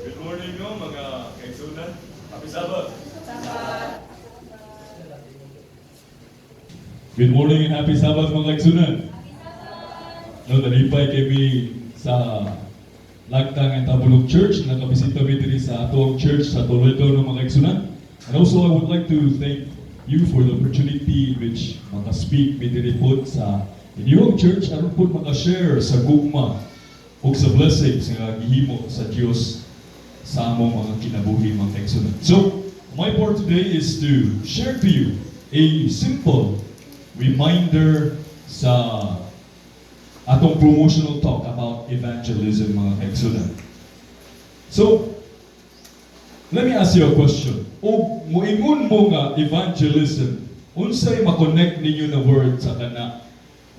Good morning no, mga kaigsunan. Happy Sabbath. Good morning and happy Sabbath mga kaigsunan. No, nalipay kami sa Lagtang and Tabulog Church. Nakabisita mi diri sa atong church sa Toledo ng mga kaigsunan. And also I would like to thank you for the opportunity which maka-speak mi diri po sa inyong church aron po maka-share sa gugma o sa blessings nga gihimo sa Dios sa among mga kinabuhi mga kaigsunan. So, my part today is to share to you a simple reminder sa atong promotional talk about evangelism mga kaigsunan. So, let me ask you a question. O moingon mo nga evangelism, unsay ma-connect ninyo na word sa kana?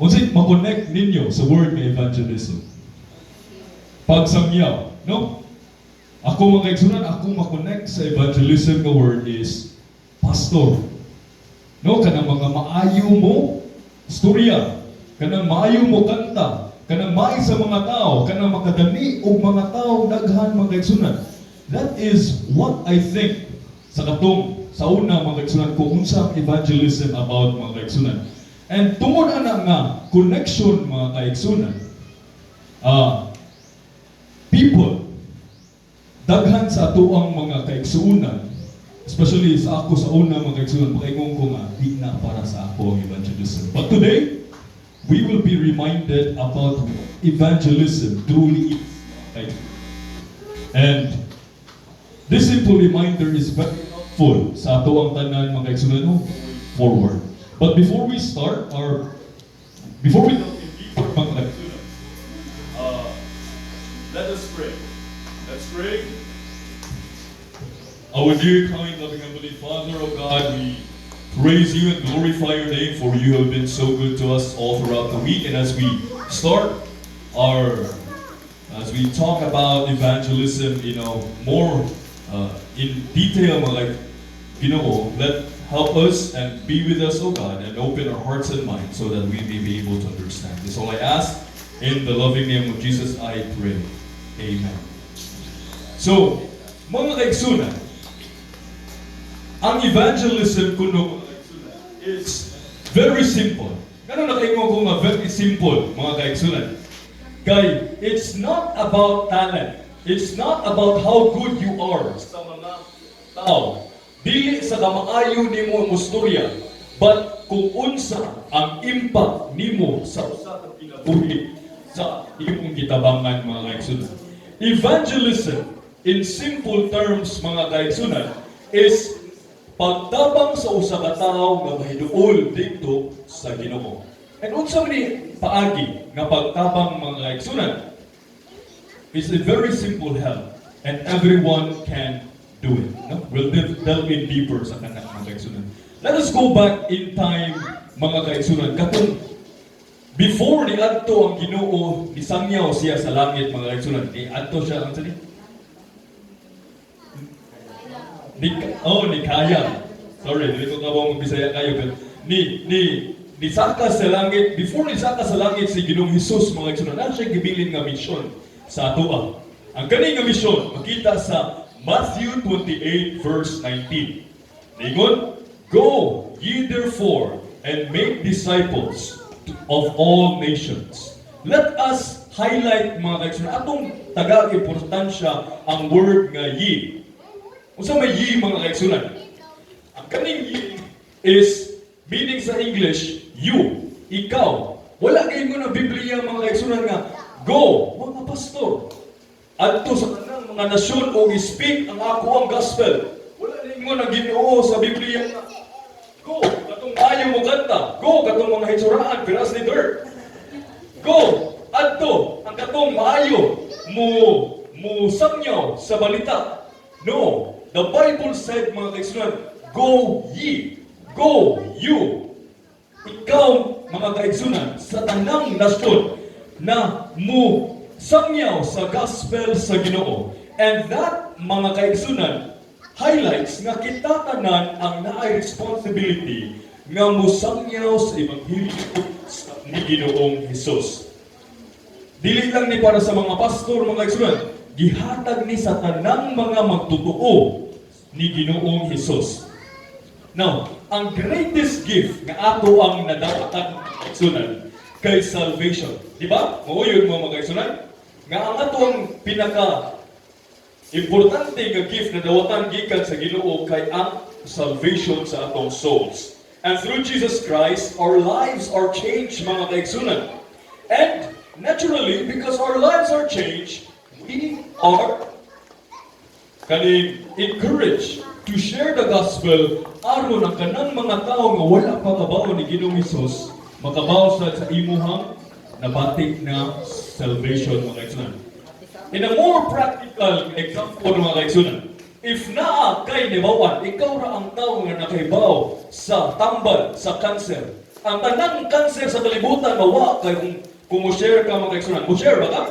Unsay ma-connect ninyo sa word nga evangelism? Pagsangyaw, no? Ako mga kaigsunan, ako ma-connect sa evangelism nga word is pastor. No, kanang mga maayo mo istorya, kanang maayo mo kanta, kanang maayo sa mga tao, kanang makadani og mga tao daghan mga kaigsunan. That is what I think sa una mga kaigsunan kung unsa evangelism about mga kaigsunan. And tungod ana nga connection mga kaigsunan, people daghan sa ato ang mga kaigsunan, especially sa ako sa una mga kaigsunan, makaingon ko nga, di na para sa ako ang evangelism. But today, we will be reminded about evangelism truly is. Okay? And this simple reminder is very helpful sa ato ang tanan mga kaigsunan no? Forward. But before we start, before we delve in deeper mga kaigsunan, Let us pray. Let's pray. Our dear, kind, loving, heavenly Father, oh God, we praise you and glorify your name, for you have been so good to us all throughout the week. And as we start as we talk about evangelism, more in detail, like, help us and be with us, oh God, and open our hearts and minds so that we may be able to understand. This is all I ask. In the loving name of Jesus, I pray. Amen. So, mga kaigsunan, ang evangelism kuno is very simple. Ganun nakaingon ko nga very simple mga kaigsunan. Kay, it's not about talent. It's not about how good you are sa mga tao. Dili sa kamaayo nimo ang istorya, but kung unsa ang impact nimo sa usa ka kinabuhi sa imong gitabangan mga kaigsunan. Evangelism, in simple terms mga kaigsunan, is pagtabang sa usa ka tawo nga mahiduol dito sa Ginoo. And unsa man ni paagi nga pagtabang mga kaigsunan? It's a very simple help and everyone can do it. No? We'll delve in deeper sa kanang mga kaigsunan. Let us go back in time mga kaigsunan. Katong before ni adto ang Ginoo, isangyaw siya sa langit mga kaigsunan. Ni adto siya ang sali. Ni kaya. Sorry, dili ko kabang magbisaya kayo. But ni saka sa langit, before ni saka sa langit si Ginoong Hesus mga kaigsunan, na siya gibilin nga misyon sa atoa. Ang kani nga misyon makita sa Matthew 28 verse 19. Ningon, "Go ye therefore and make disciples of all nations." Let us highlight mga kaigsunan atong taga-importansya ang word nga ye. Unsa may ye mga kaigsunan? Ang kaning ye is meaning sa English you, ikaw. Wala kay mo na Biblia mga kaigsunan nga go mga pastor adto sa tanang mga nasyon o i-speak ang ako ang gospel. Wala ning mo na Ginoo sa Biblia nga go katong maayo mo kanta, go katong mga hitsuraan piras ni dirt. Go adto ang katong maayo mo samyaw sa balita. No, the Bible said mga kaigsunan, go ye, go you. Ikaw mga kaigsunan sa tanang nasyon na mo samyaw sa gospel sa Ginoo. And that mga kaigsunan highlights nga kita tanan ang naay responsibility nga musangyaw sa ebanghelyo ni Ginoong Hesus. Dili lang ni para sa mga pastor, mga kaigsunan. gihatag ni sa tanang mga magtutuo ni Ginoong Hesus. Now, ang greatest gift nga ato ang nadawatan kaigsunan kay salvation. Di ba? Mauyon mo mga kaigsunan? Nga ang ato ang pinaka importante nga gift na dawatan gikan sa Ginoo kay ang salvation sa atong souls. And through Jesus Christ, our lives are changed mga kaigsunan. And naturally, because our lives are changed, we are encouraged to share the gospel aron ang kanang mga tao nga wala pa kabaw ni Ginoong Hesus makabaw sa imuhang nabati na salvation mga kaigsunan. In a more practical example mga kaigsunan, if naa kay nibawan, ikaw ra ang tao nga nakahibaw sa tambal, sa cancer. Ang tanang cancer sa kalibutan mawa kay kung mo-share ka mga kaigsunan. Mo-share ba ka?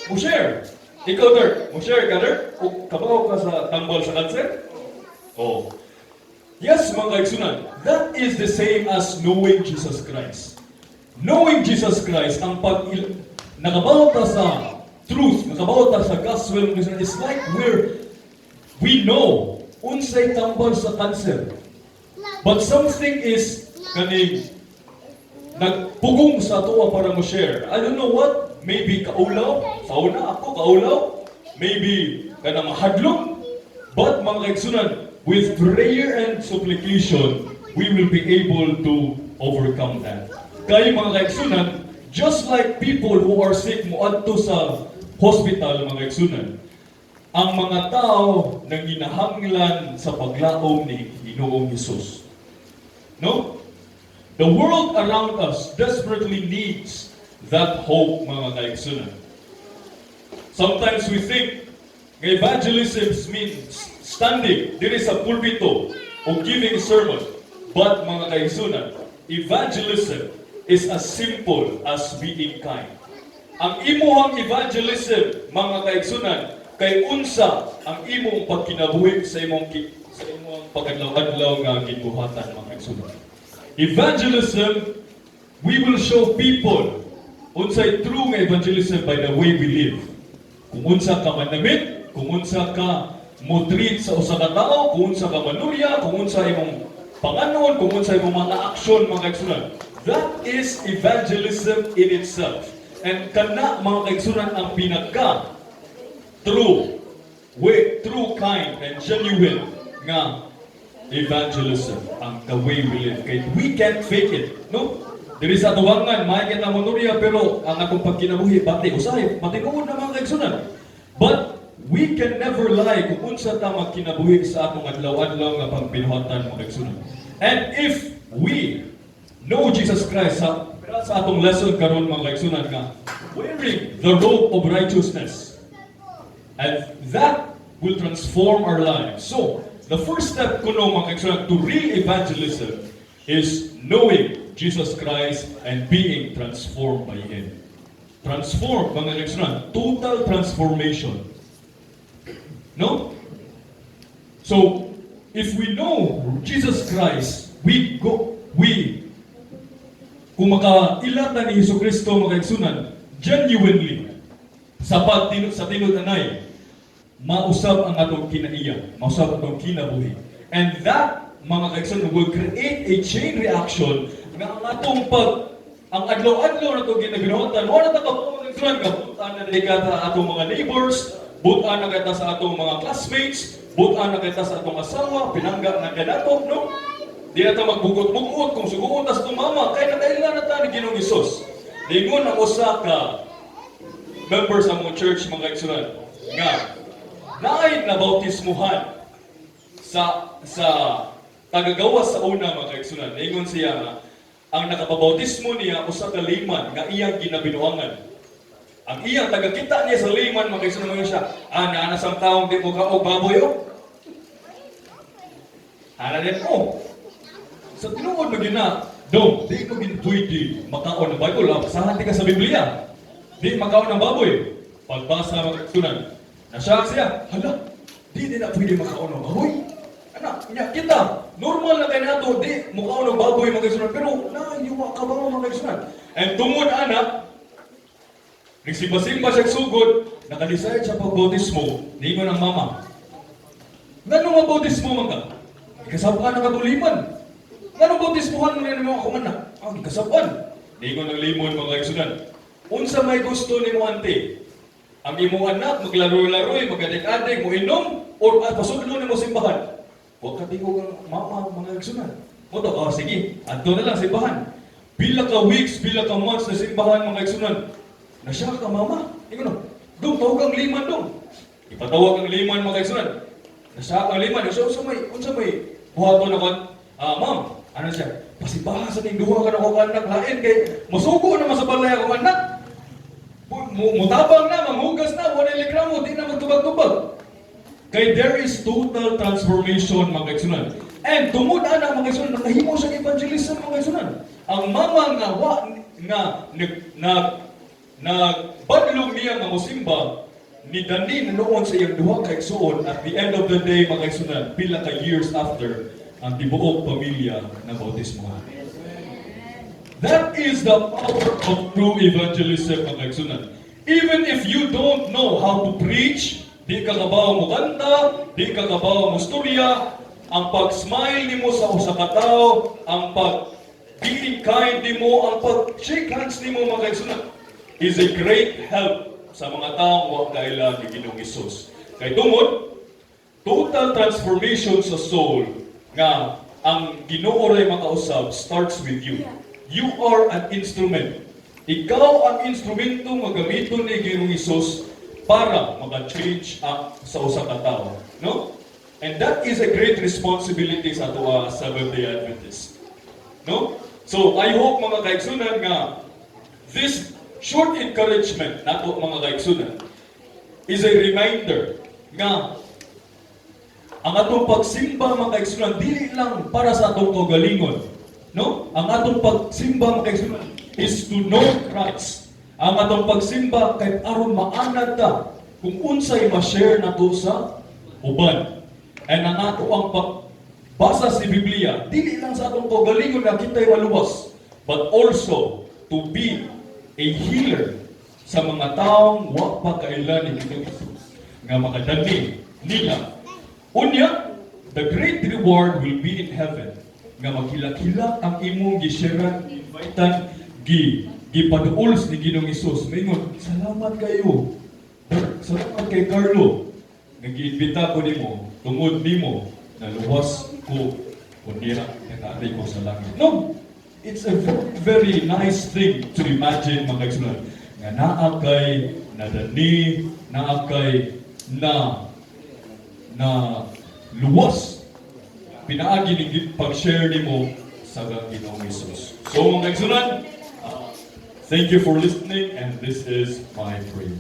Mo-share. Ikaw, Dirk. Mo-share ka, Dirk? O kabaw ka sa tambal sa cancer? Oh. Yes, mga kaigsunan. That is the same as knowing Jesus Christ. Knowing Jesus Christ, ang nakabaw ta sa truth, nakabaw ta sa gospel, is like we know unsay tambal sa cancer. But something is nagpugong sa tuwa para mo share. I don't know what. Maybe kaulaw. Sauna ako, kaulaw. Maybe kanang mahadlong. But mga kaigsunan, with prayer and supplication, we will be able to overcome that. Kaya mga kaigsunan, just like people who are sick moadto sa hospital mga kaigsunan, ang mga tao nang ginahanglan sa paglaom ni Ginoong Hesus. No? The world around us desperately needs that hope, mga kaigsunan. Sometimes we think evangelism means standing diri sa pulpito o giving a sermon. But mga kaigsunan, evangelism is as simple as being kind. Ang imuhang evangelism, mga kaigsunan, kay unsa ang imong pagkinabuhi sa imong pagkadlaw-adlaw nga gibuhatan mga kaigsunan. Evangelism, we will show people unsay true nga evangelism by the way we live. Kung unsa ka manamit, kung unsa ka mo-treat sa usa ka tao, kung unsa ka manurya, kung unsa imong panganon, kung unsa imong mga aksyon mga kaigsunan. That is evangelism in itself. And kana mga kaigsunan ang pinaka true, kind and genuine nga evangelism, ang the way we live. Kaya we can't fake it, no? Diri sa tuwangan, may kita monurya, pero ang atong pagkinabuhi, pati usahay, matinood na mga kaigsunan. But we can never lie kung unsa ta magkinabuhi sa atong adlaw-adlaw nga pagbinuhatan mga kaigsunan. And if we know Jesus Christ sa atong lesson karon mga kaigsunan nga wearing the robe of righteousness, and that will transform our lives. So, the first step kuno mga kaigsunan to real evangelism is knowing Jesus Christ and being transformed by Him. Transform, mga kaigsunan, total transformation. No? So, if we know Jesus Christ, kung makailatan ni Jesucristo mga kaigsunan, genuinely, sa tinud anay, mausab ang atong kinaiya, mausab ang atong kinabuhi. And that, mga kaigsunan, will create a chain reaction nga ang atong ang adlaw-adlaw na itong ginabinuhatan, wala na ka mga kaigsunan, butaan na kita sa atong mga neighbors, butaan na kita sa atong mga classmates, butaan na kita sa atong asawa, pinangga na kanatok, no? Di na ito magbugot-bugot kung suguot na sa itong mama, kaya nakailan na tayo ni Ginoong Hesus. Ningon ang usa ka members sa mga church, mga kaigsunan, nga naay na bautismuhan sa tagagawas sa una mga kaigsunan. Ningon siya nga, ang nakapabautismo niya usa ka layman nga iyang ginabinuangan. Ang iyang tagakita niya sa layman mga kaigsunan mga siya, naanasang taong di mo kaog baboy o? Din o? Sa tinuod mo gina, di mo pwede makaon ng Bible. Pasahan ka sa Biblia. Di makaon ng baboy. Pagbasa mga kaigsunan, nasyak siya, hala, di na pwede makaon ng baboy. Anak, kita, normal na kayo nato, di mukhaon ng baboy mga kaigsunan, pero naiwa ka ba mga kaigsunan? And tungod anak, Nagsimba-simba siya sugod, nakadecide siya pag-bautismo, niingon ang mama. Ngano nga bautismo man ka? Ikasabaan ang katuliman. Ngano bautismohan mo na mga kumanak? Ikasabaan. Niingon ng limon mga igsunan. Unsa may gusto ni mo ante? Ang imong anak maglaro-laroy, magadik-adik, mo inom, o pasudlo ni mo simbahan. Huwag ka tingog ang mama mga igsunan. O to, sige, ato na lang simbahan. Pila ka weeks, pila ka months na simbahan mga igsunan. Nasya ka mama. Ingon no. Dong, tawag ang liman dong. Ipatawag ang liman mga igsunan. Nasya ang liman. Unsa may buhaton ako. Ma'am, ano siya? Pasibaha sa ting duha ka na ko anak lain kay masuko naman sa balay ako anak. Mutabang na, manghugas na, wala likramo, di na magtubag-tubag. Kay there is total transformation mga igsunan. And tungod ana mga igsunan, nakahimo siya evangelism mga igsunan. Ang mama nga badlong niya nga mosimba ni Dani noon sa iyang duha ka igsuon at the end of the day mga igsunan, pila ka years after ang tibuok pamilya na bautismohan. That is the power of true evangelism mga igsunan. Even if you don't know how to preach, di ka kabaw mo kanta, di ka kabaw mo storya, ang pag-smile nimo sa usa ka tawo, ang pag-being kind nimo, ang pag-shake hands nimo mga igsunan is a great help sa mga taong wa kaila ni Ginoong Hesus. Kay tungod total transformation sa soul nga ang Ginoo ray makausab starts with you. You are an instrument. Ikaw ang instrumento nga gamiton ni Ginoong Hesus para maka-change sa usa ka tawo, no? And that is a great responsibility sa ato as Seventh-day Adventists. No? So I hope mga kaigsunan nga this short encouragement nato mga kaigsunan is a reminder nga ang atong pagsimba mga kaigsunan dili lang para sa atong kagalingon, no? Ang atong pagsimba mga kaigsunan is to know Christ. Ang atong pagsimba kay aron maanad ta kung unsay ma-share nato sa uban. And ang ato ang pagbasa sa Biblia dili lang sa atong kagalingon nga kita'y maluwas, but also to be a healer sa mga taong wa pa kailan ni Ginoong Hesus nga makadani nila. Unya, the great reward will be in heaven nga makilak-hilak ang imong gisharean, invitan, gipaduol ni Ginoong Hesus. Maingon, salamat kayo. Salamat kay Carlo. Nag-iimbita ko nimo, tungod nimo na luwas ko kundira nakatay ko sa langit. No! It's a very nice thing to imagine mga kaigsunan nga naa kay nadani, naa kay na luwas pinaagi ning pag-share nimo sa Ginoong Hesus. So mga kaigsunan, thank you for listening and this is my prayer.